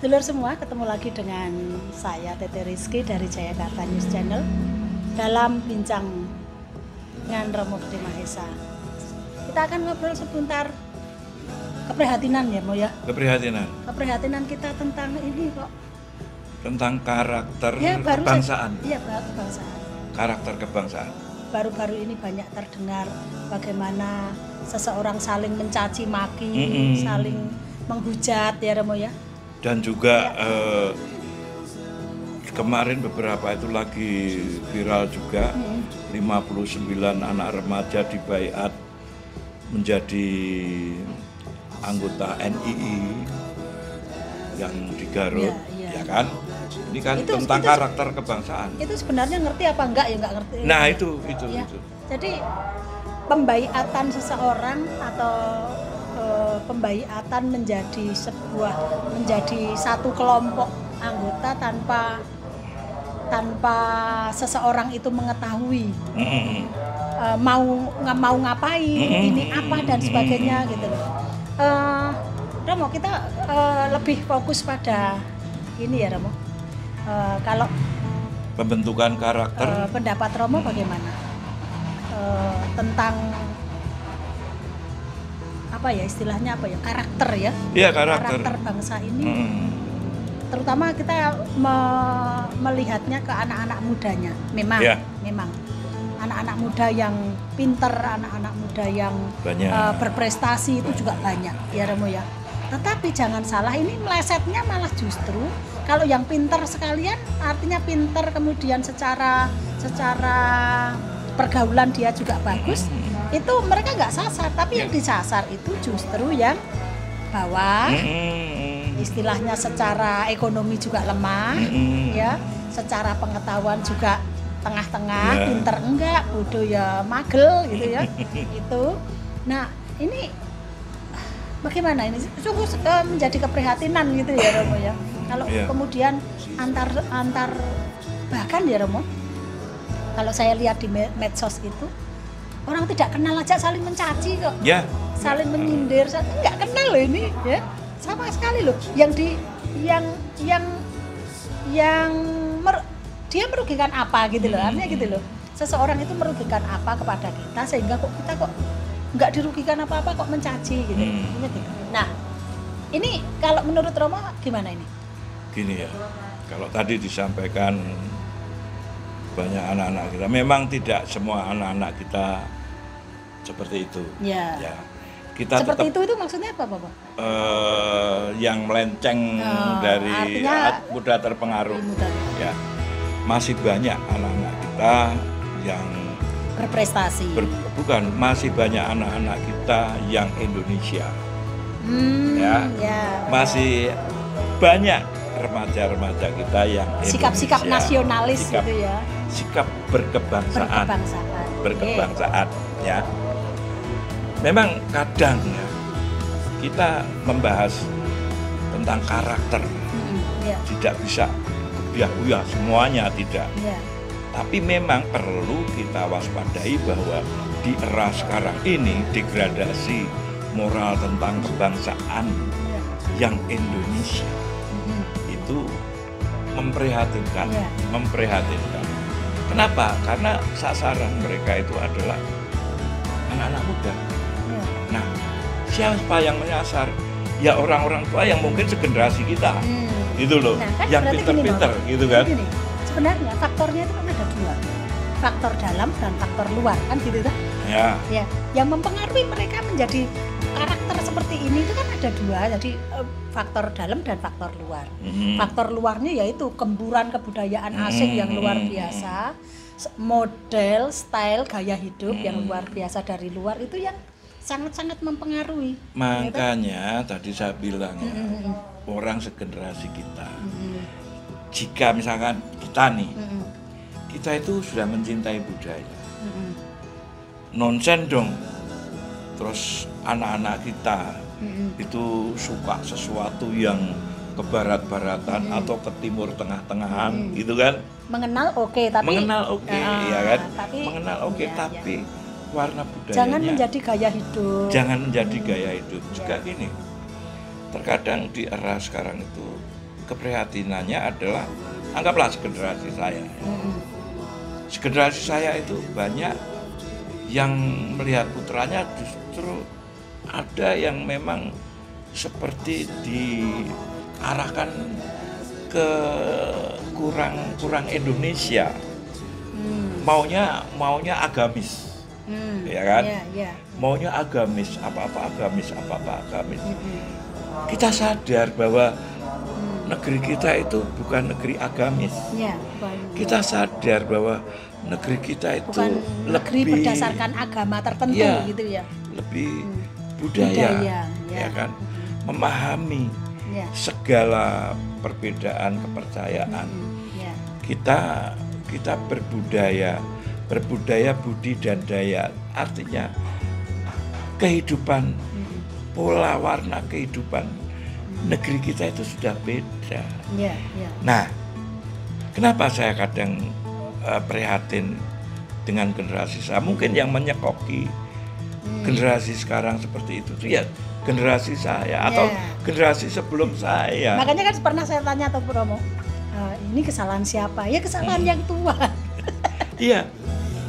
Sedulur semua, ketemu lagi dengan saya Tete Rizky dari Jayakarta News Channel dalam bincang dengan Romo Gede Mahesa. Kita akan ngobrol sebentar keprihatinan ya Mo ya. Keprihatinan kita tentang ini kok. Tentang karakter Ya, kebangsaan. Iya, kebangsaan. Karakter kebangsaan. Baru-baru ini banyak terdengar bagaimana seseorang saling mencaci maki, saling menghujat ya Romo ya. Dan juga kemarin beberapa itu lagi viral juga 59 anak remaja dibaiat menjadi anggota NII yang di Garut, ya kan? Ini kan tentang karakter kebangsaan. Itu sebenarnya ngerti apa enggak ya, enggak ngerti. Nah itu. Jadi pembaiatan seseorang atau pembaiatan menjadi satu kelompok anggota tanpa seseorang itu mengetahui mau ngapain, ini apa dan sebagainya gitu loh. Romo, kita lebih fokus pada ini ya Romo. Kalau pembentukan karakter, pendapat Romo bagaimana tentang apa ya istilahnya apa ya karakter ya? Iya, karakter bangsa ini. Terutama kita melihatnya ke anak-anak mudanya. Memang anak-anak muda yang pinter, anak-anak muda yang berprestasi itu juga banyak ya Romo ya. Tetapi jangan salah, ini melesetnya malah justru kalau yang pinter sekalian artinya pinter, kemudian secara pergaulan dia juga bagus, itu mereka nggak sasar, tapi yang disasar itu justru yang bawah, istilahnya secara ekonomi juga lemah, ya, secara pengetahuan juga tengah-tengah, pinter enggak, bodoh ya magel gitu ya, itu. Nah ini bagaimana ini? Sungguh menjadi keprihatinan gitu ya Romo ya. Kalau kemudian antar bahkan ya Romo, kalau saya lihat di medsos itu orang tidak kenal aja saling mencaci kok, saling menyindir, nggak kenal loh ini ya, sama sekali loh. Dia merugikan apa gitu loh, artinya gitu loh. Seseorang itu merugikan apa kepada kita sehingga kita kok nggak dirugikan apa-apa kok mencaci gitu. Nah, ini kalau menurut Romo gimana ini? Gini ya, kalau tadi disampaikan banyak anak-anak kita, memang tidak semua anak-anak kita seperti itu. Ya. Kita seperti itu maksudnya apa, Bapak? Yang melenceng dari mudah terpengaruh. Ya, masih banyak anak-anak kita yang berprestasi. Masih banyak anak-anak kita yang Indonesia. Masih banyak remaja-remaja kita yang sikap-sikap nasionalis gitu ya. Sikap berkebangsaan. Ya. Memang kadang ya kita membahas tentang karakter. Tidak bisa kebiah-biah semuanya, tidak. Tapi memang perlu kita waspadai bahwa di era sekarang ini degradasi moral tentang kebangsaan yang Indonesia itu memprihatinkan. Kenapa? Karena sasaran mereka itu adalah anak-anak muda. Nah, siapa yang menyasar? Ya orang-orang tua yang mungkin segenerasi kita, gitu loh, kan yang pinter-pinter, gitu kan? Gini, sebenarnya faktornya itu kan ada dua, faktor dalam dan faktor luar, kan gitu kan? Ya, yang mempengaruhi mereka menjadi karakter seperti ini itu kan ada dua, jadi faktor dalam dan faktor luar. Faktor luarnya yaitu gemburan kebudayaan asing yang luar biasa, model, style, gaya hidup yang luar biasa dari luar itu yang sangat-sangat mempengaruhi. Makanya tadi saya bilang orang segenerasi kita, jika misalkan kita nih, kita itu sudah mencintai budaya, nonsen dong. Terus anak-anak kita itu suka sesuatu yang ke barat-baratan atau ke timur tengah-tengahan, gitu kan? Mengenal tapi ya kan? Tapi warna budayanya jangan menjadi gaya hidup. Juga gini, terkadang di era sekarang itu keprihatinannya adalah anggaplah segenerasi saya. Segenerasi saya itu banyak yang melihat putranya justru ada yang memang seperti diarahkan ke kurang Indonesia, maunya agamis, ya kan? Maunya agamis, apa-apa agamis. Kita sadar bahwa negeri kita itu bukan negeri agamis. Kita sadar bahwa negeri kita itu bukan negeri lebih berdasarkan agama tertentu, gitu ya. Lebih budaya, ya kan? Memahami segala perbedaan kepercayaan. Kita berbudaya budi dan daya, artinya kehidupan, pola warna kehidupan negeri kita itu sudah beda. Nah, kenapa saya kadang prihatin dengan generasi saya? Mungkin yang menyekoki generasi sekarang seperti itu ya generasi saya atau generasi sebelum saya. Makanya kan pernah saya tanya atau promo, ini kesalahan siapa? Ya kesalahan yang tua. Iya,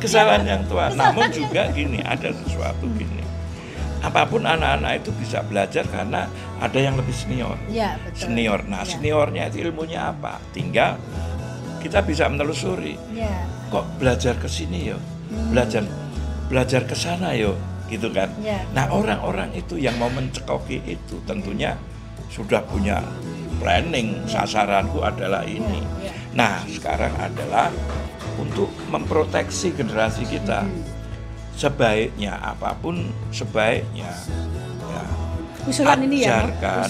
kesalahan yang tua. Namun juga gini, ada sesuatu gini. Apapun anak-anak itu bisa belajar karena ada yang lebih senior. Betul. Senior. Nah, seniornya itu ilmunya apa? Tinggal kita bisa menelusuri. Kok belajar ke sini yo? Belajar ke sana yo. Gitu kan. Nah, orang-orang itu yang mau mencekoki itu tentunya sudah punya planning, sasaranku adalah ini. Nah, sekarang adalah untuk memproteksi generasi kita. Sebaiknya apapun sebaiknya usulan ini ajarkan.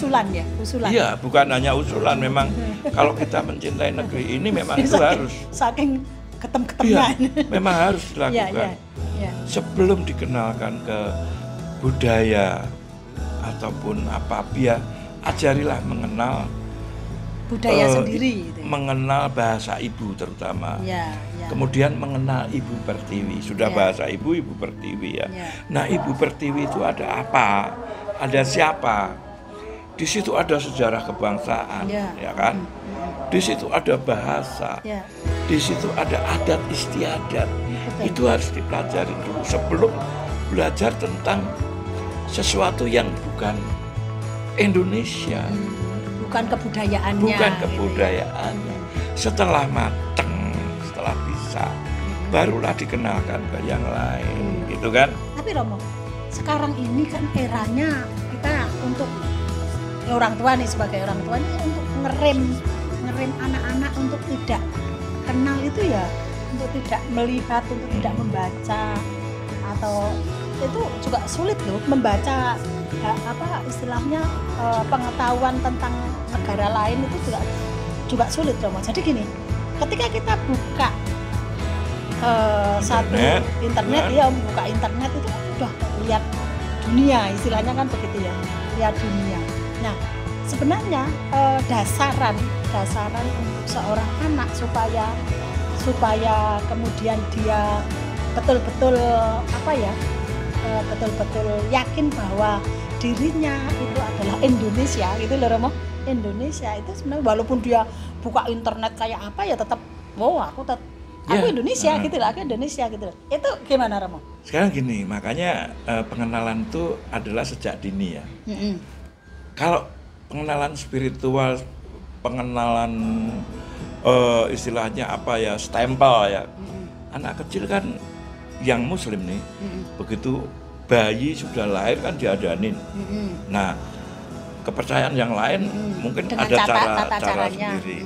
Usulan. Iya, bukan hanya usulan, memang kalau kita mencintai negeri ini memang itu harus saking ketem-ketemnya. Memang harus dilakukan. Sebelum dikenalkan ke budaya ataupun apa, biar ajarilah mengenal budaya sendiri gitu. Mengenal bahasa ibu terutama. Kemudian mengenal Ibu Pertiwi. Sudah bahasa ibu Pertiwi ya. Nah, Ibu Pertiwi itu ada apa? Ada siapa? Di situ ada sejarah kebangsaan, ya kan? Di situ ada bahasa. Di situ ada adat istiadat. Itu harus dipelajari dulu sebelum belajar tentang sesuatu yang bukan Indonesia. Bukan kebudayaannya. Setelah mateng, setelah bisa, barulah dikenalkan ke yang lain, gitu kan? Tapi Romo, sekarang ini kan eranya kita untuk orang tua nih, sebagai orang tua ini untuk ngerem anak-anak untuk tidak kenal itu ya, untuk tidak melihat, untuk tidak membaca, atau itu juga sulit loh membaca istilahnya pengetahuan tentang negara lain itu juga sulit Romo. Jadi gini, ketika kita buka internet ya, buka internet itu udah lihat dunia, istilahnya kan begitu ya, lihat dunia. Nah, sebenarnya dasaran untuk seorang anak supaya kemudian dia betul-betul betul-betul yakin bahwa dirinya itu adalah Indonesia, gitu loh Romo. Indonesia itu sebenarnya walaupun dia buka internet kayak apa ya tetap aku Indonesia gitu lah, aku Indonesia gitu loh. Itu gimana Romo? Sekarang gini, makanya pengenalan itu adalah sejak dini ya. Kalau pengenalan spiritual, pengenalan istilahnya stempel ya. Anak kecil kan yang muslim nih, begitu bayi sudah lahir kan diadanin. Nah, kepercayaan yang lain mungkin dengan ada cara sendiri.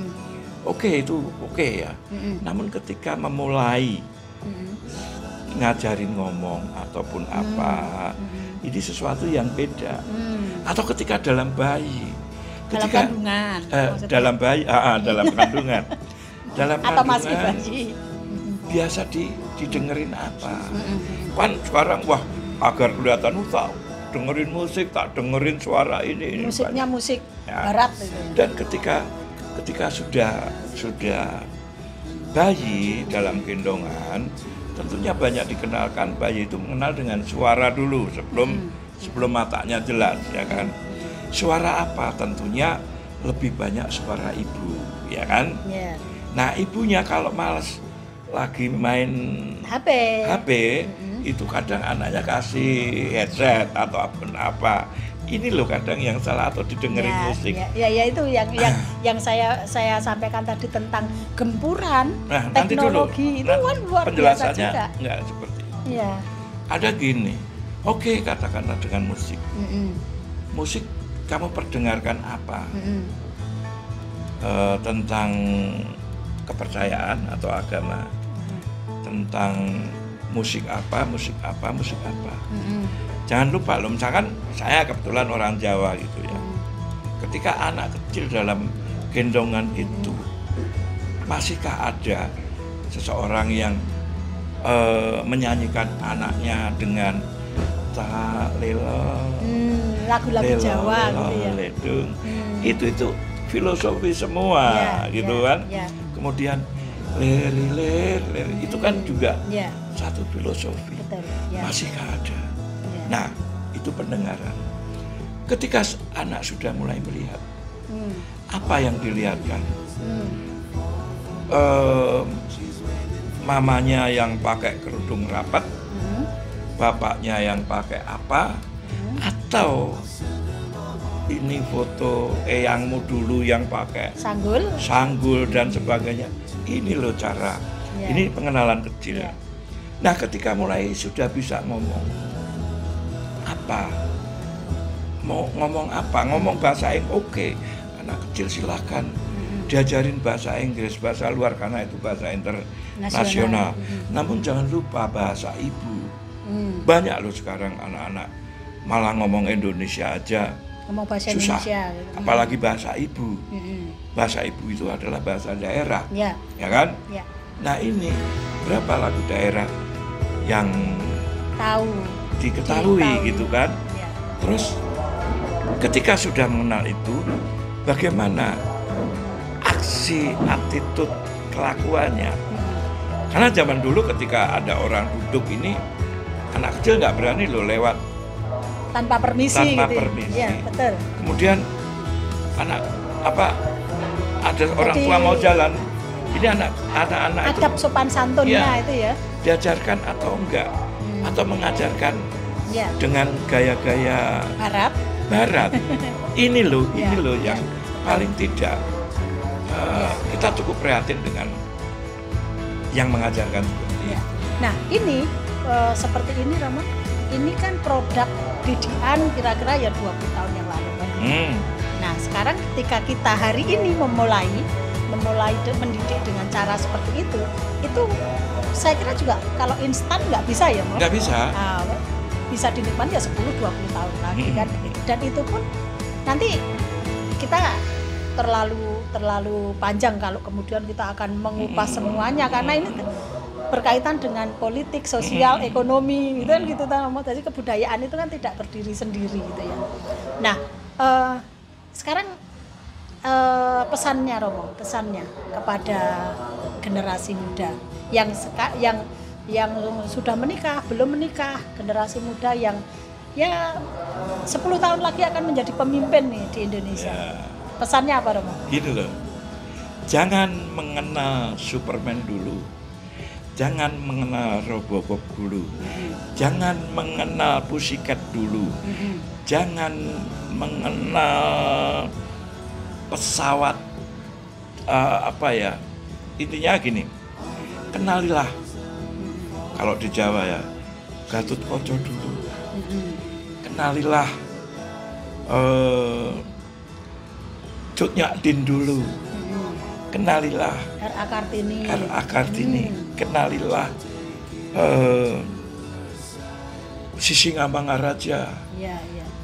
Itu oke ya. Namun ketika memulai ngajarin ngomong ataupun ini sesuatu yang beda. Atau ketika dalam bayi, dalam kandungan, atau masih bayi, biasa didengerin apa? Kan sekarang agar kelihatan dengerin musik, tak dengerin suara ini. Musiknya musik barat itu. Dan ketika sudah bayi dalam gendongan, tentunya banyak dikenalkan. Bayi itu mengenal dengan suara dulu sebelum matanya jelas, ya kan. Suara apa? Tentunya lebih banyak suara ibu, ya kan? Yeah. Nah, ibunya kalau malas lagi main HP, itu kadang anaknya kasih headset atau apa. Ini loh kadang yang salah, atau didengerin musik. Ya itu yang saya sampaikan tadi tentang gempuran teknologi itu kan luar biasa juga. Enggak seperti itu. Iya. Ada gini, oke, katakanlah dengan musik. Musik kamu perdengarkan apa? Tentang kepercayaan atau agama, tentang musik apa. Jangan lupa loh, misalkan saya kebetulan orang Jawa gitu ya. Ketika anak kecil dalam gendongan itu, masihkah ada seseorang yang menyanyikan anaknya dengan lagu-lagu Jawa gitu ya. Ledung. Itu filosofi semua gitu kan. Kemudian ler itu kan juga satu filosofi. Betul, masihkah ada? Nah, itu pendengaran. Ketika anak sudah mulai melihat, apa yang dilihatkan? Mamanya yang pakai kerudung rapat, bapaknya yang pakai apa, atau ini foto eyangmu dulu yang pakai sanggul dan sebagainya. Ini loh cara. Ini pengenalan kecil. Nah, ketika mulai sudah bisa ngomong apa, mau ngomong apa, ngomong bahasa Inggris, oke. Anak kecil silahkan diajarin bahasa Inggris, bahasa luar, karena itu bahasa internasional. Namun jangan lupa bahasa ibu. Banyak loh sekarang anak-anak malah ngomong Indonesia aja ngomong bahasa susah. Indonesia gitu. Apalagi bahasa ibu. Bahasa ibu itu adalah bahasa daerah, ya kan? Nah, ini berapa lagu daerah yang diketahui gitu kan? Terus ketika sudah mengenal itu, bagaimana aksi, attitude, kelakuannya? Karena zaman dulu ketika ada orang duduk ini, anak kecil nggak berani loh lewat tanpa permisi. Ya, betul. Kemudian ada orang tua mau jalan, ini anak-anak itu adab sopan santunnya itu ya diajarkan atau enggak, atau mengajarkan dengan gaya-gaya barat. Ini loh yang paling tidak kita cukup prihatin dengan yang mengajarkan seperti itu. Nah, ini seperti ini Romo, ini kan produk didikan kira-kira ya 20 tahun yang lalu kan. Nah, sekarang ketika kita hari ini memulai mendidik dengan cara seperti itu saya kira juga kalau instan nggak bisa ya, Mas? Nggak bisa. Bisa dinikmati ya 10-20 tahun lagi kan. Dan itu pun nanti kita terlalu panjang kalau kemudian kita akan mengupas semuanya, karena ini berkaitan dengan politik, sosial, ekonomi gitu kan gitu. Jadi kebudayaan itu kan tidak berdiri sendiri gitu ya. Nah, sekarang pesannya Romo, kepada generasi muda yang sudah menikah, belum menikah, generasi muda yang ya 10 tahun lagi akan menjadi pemimpin nih di Indonesia. Pesannya apa Romo? Gitu loh. Jangan mengenal Superman dulu. Jangan mengenal Robocop dulu. Jangan mengenal Pussycat dulu. Jangan mengenal pesawat intinya gini, kenalilah kalau di Jawa ya Gatotkaca dulu, kenalilah Cut Nyak-Dien dulu, kenalilah R.A. Kartini, kenalilah Sisingamangaraja,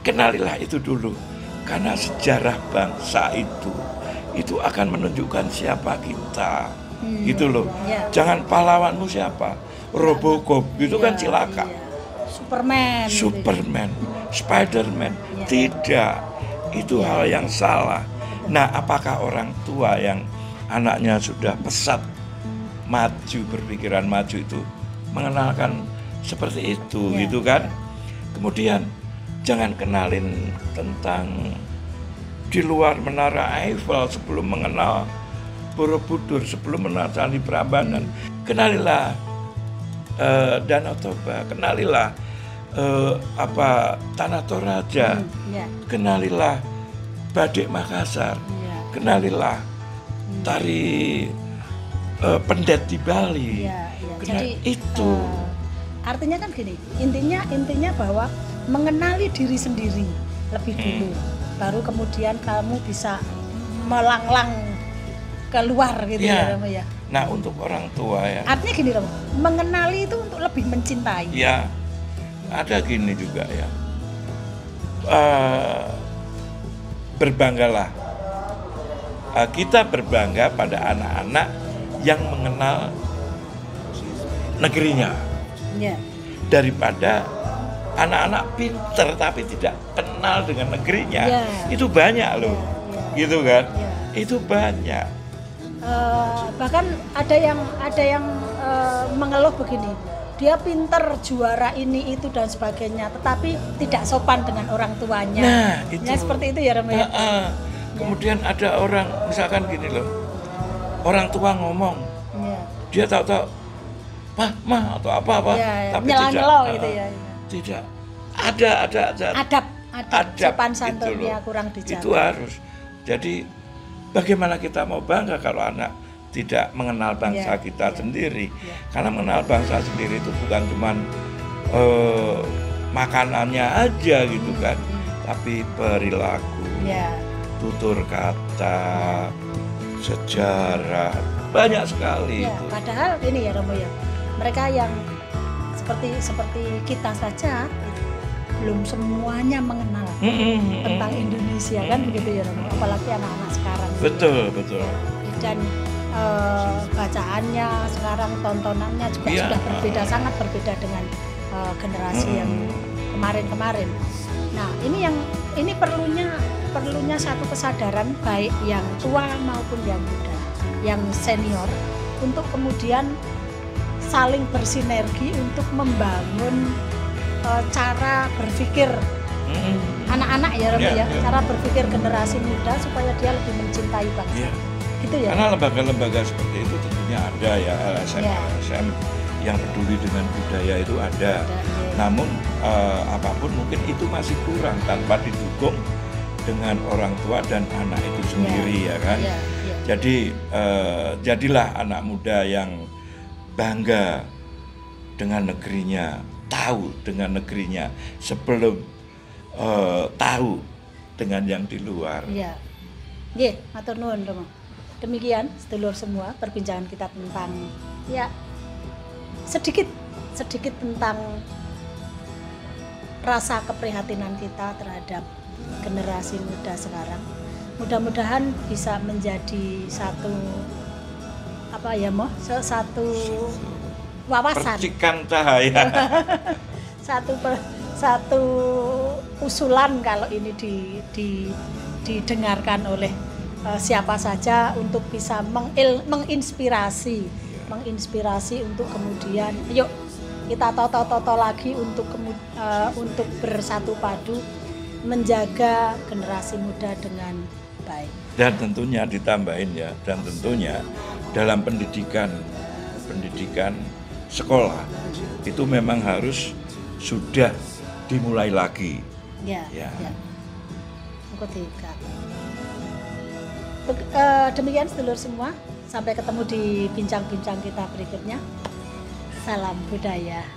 kenalilah itu dulu. Karena sejarah bangsa itu akan menunjukkan siapa kita, gitu loh. Jangan pahlawanmu siapa, Robocop, gitu kan cilaka. Superman, Spiderman, tidak. Itu hal yang salah. Nah, apakah orang tua yang anaknya sudah pesat maju, berpikiran maju itu mengenalkan seperti itu, gitu kan? Kemudian jangan kenalin tentang di luar Menara Eiffel, sebelum mengenal Borobudur, sebelum mengenal Candi Prambanan, kenalilah Danau Toba, kenalilah Tanah Toraja, kenalilah Badik Makassar, kenalilah tari pendet di Bali. Jadi itu artinya kan gini, intinya bahwa mengenali diri sendiri lebih dulu, baru kemudian kamu bisa melanglang keluar gitu ya Romo ya. Nah untuk orang tua ya. Artinya gini Romo, mengenali itu untuk lebih mencintai. Ya, ada gini juga ya. Berbanggalah. Kita berbangga pada anak-anak yang mengenal negerinya. Ya. Daripada anak-anak pinter tapi tidak kenal dengan negerinya. Itu banyak loh. Gitu kan? Itu banyak. Bahkan ada yang mengeluh begini, dia pinter juara ini itu dan sebagainya, tetapi tidak sopan dengan orang tuanya. Nah itu seperti itu ya Romo ya. Kemudian ada orang misalkan gini loh, orang tua ngomong, dia tahu-tahu mah atau apa tapi tidak ada adab sopan santunnya kurang dijaga. Itu harus. Jadi bagaimana kita mau bangga kalau anak tidak mengenal bangsa kita sendiri? Karena mengenal bangsa sendiri itu bukan cuma makanannya aja gitu kan, tapi perilaku, tutur kata, sejarah, banyak sekali itu. Padahal ini ya Romo ya, mereka yang seperti kita saja belum semuanya mengenal tentang Indonesia kan begitu ya Romo, apalagi anak-anak sekarang. Betul. Dan bacaannya sekarang, tontonannya juga sudah berbeda, sangat berbeda dengan generasi yang kemarin-kemarin. Nah ini perlunya satu kesadaran baik yang tua maupun yang muda, yang senior, untuk kemudian saling bersinergi untuk membangun cara berpikir anak-anak ya Romo ya, cara berpikir generasi muda supaya dia lebih mencintai bangsa. Gitu ya. Karena lembaga-lembaga seperti itu tentunya ada ya, LSM yang peduli dengan budaya itu ada. Namun apapun mungkin itu masih kurang tanpa didukung dengan orang tua dan anak itu sendiri ya kan. Jadi jadilah anak muda yang bangga dengan negerinya, tahu dengan negerinya sebelum tahu dengan yang di luar. Matur nuwun Romo. Demikian sedulur semua perbincangan kita tentang sedikit tentang rasa keprihatinan kita terhadap generasi muda sekarang. Mudah-mudahan bisa menjadi satu satu wawasan, percikan cahaya. satu usulan kalau ini didengarkan oleh siapa saja untuk bisa menginspirasi untuk kemudian yuk kita toto lagi untuk bersatu padu menjaga generasi muda dengan baik. Dan tentunya ditambahin tentunya dalam pendidikan sekolah itu memang harus sudah dimulai lagi. Demikian sedulur semua, sampai ketemu di bincang-bincang kita berikutnya. Salam budaya.